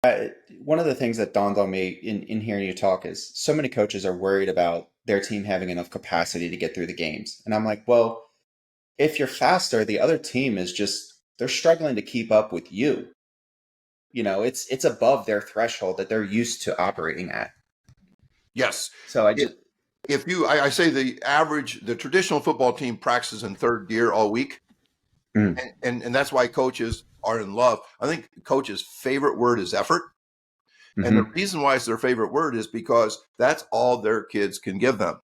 One of the things that dawned on me in hearing you talk is so many coaches are worried about their team having enough capacity to get through the games. And I'm like, well, if you're faster, the other team is just they're struggling to keep up with you. It's above their threshold that they're used to operating at. Yes. So I If, just I say the traditional football team practices in third gear all week, mm, and that's why coaches are in love. I think coaches' favorite word is effort. And the hmm reason why it's their favorite word is because that's all their kids can give them.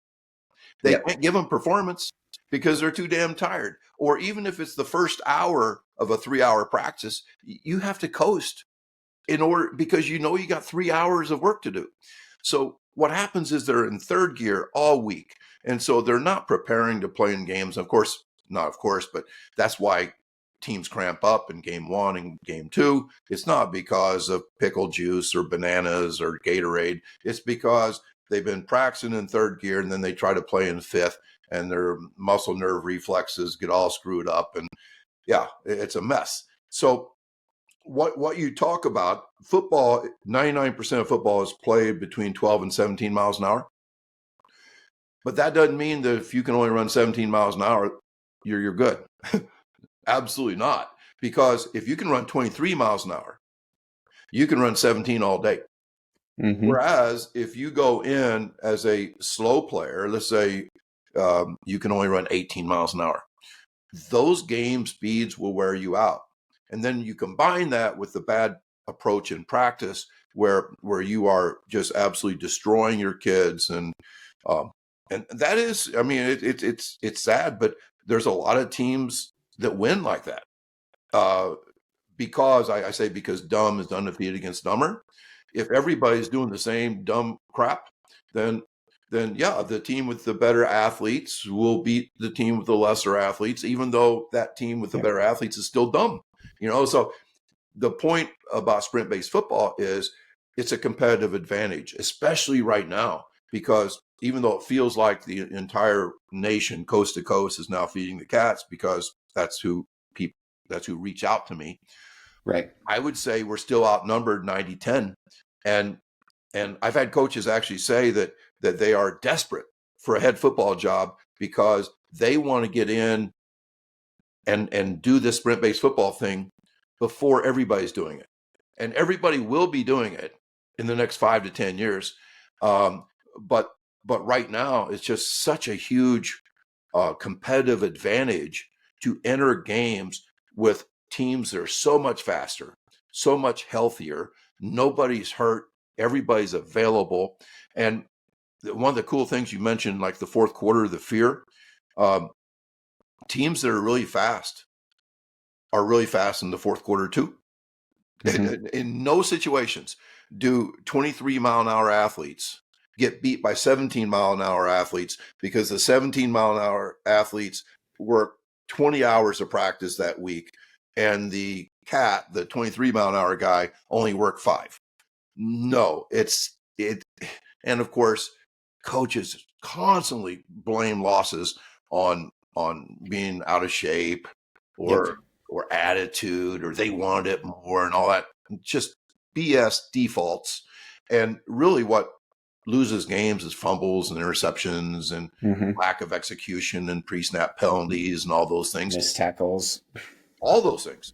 They Yep. can't give them performance because they're too damn tired. Or even if it's the first hour of a 3 hour practice, you have to coast in order because you got 3 hours of work to do. So what happens is they're in third gear all week. And so they're not preparing to play in games. Of course, not of course, but that's why teams cramp up in game one and game two. It's not because of pickle juice or bananas or Gatorade. It's because they've been practicing in third gear and then they try to play in fifth and their muscle nerve reflexes get all screwed up. And yeah, it's a mess. So what you talk about, football, 99% of football is played between 12 and 17 miles an hour. But that doesn't mean that if you can only run 17 miles an hour, you're good. Absolutely not. Because if you can run 23 miles an hour, you can run 17 all day. hmm Whereas if you go in as a slow player, let's say you can only run 18 miles an hour, those game speeds will wear you out. And then you combine that with the bad approach in practice where you are just absolutely destroying your kids um, and that is, I mean, it's sad, but there's a lot of teams that win like that. Uh, because I say because dumb is undefeated against dumber. If everybody's doing the same dumb crap, then yeah, the team with the better athletes will beat the team with the lesser athletes, even though that team with the Yep. better athletes is still dumb. So the point about sprint-based football is it's a competitive advantage, especially right now, because even though it feels like the entire nation, coast to coast, is now feeding the cats because people that's who reach out to me. Right. I would say we're still outnumbered 90-10. And I've had coaches actually say that they are desperate for a head football job because they want to get in and do this sprint based football thing before everybody's doing it. And everybody will be doing it in the next 5 to 10 years. Um, but right now it's just such a huge competitive advantage to enter games with teams that are so much faster, so much healthier. Nobody's hurt. Everybody's available. And one of the cool things you mentioned, like the fourth quarter, the fear, um, teams that are really fast in the fourth quarter too. hmm In no situations do 23-mile-an-hour athletes get beat by 17-mile-an-hour athletes because the 17-mile-an-hour athletes work 20 hours of practice that week and the 23-mile-an-hour guy, only worked 5. No, and of course, coaches constantly blame losses on being out of shape Yep. or attitude or they wanted it more and all that. Just BS defaults. And really what loses games is fumbles and interceptions and hmm lack of execution and pre-snap penalties and all those things. Missed tackles. All those things.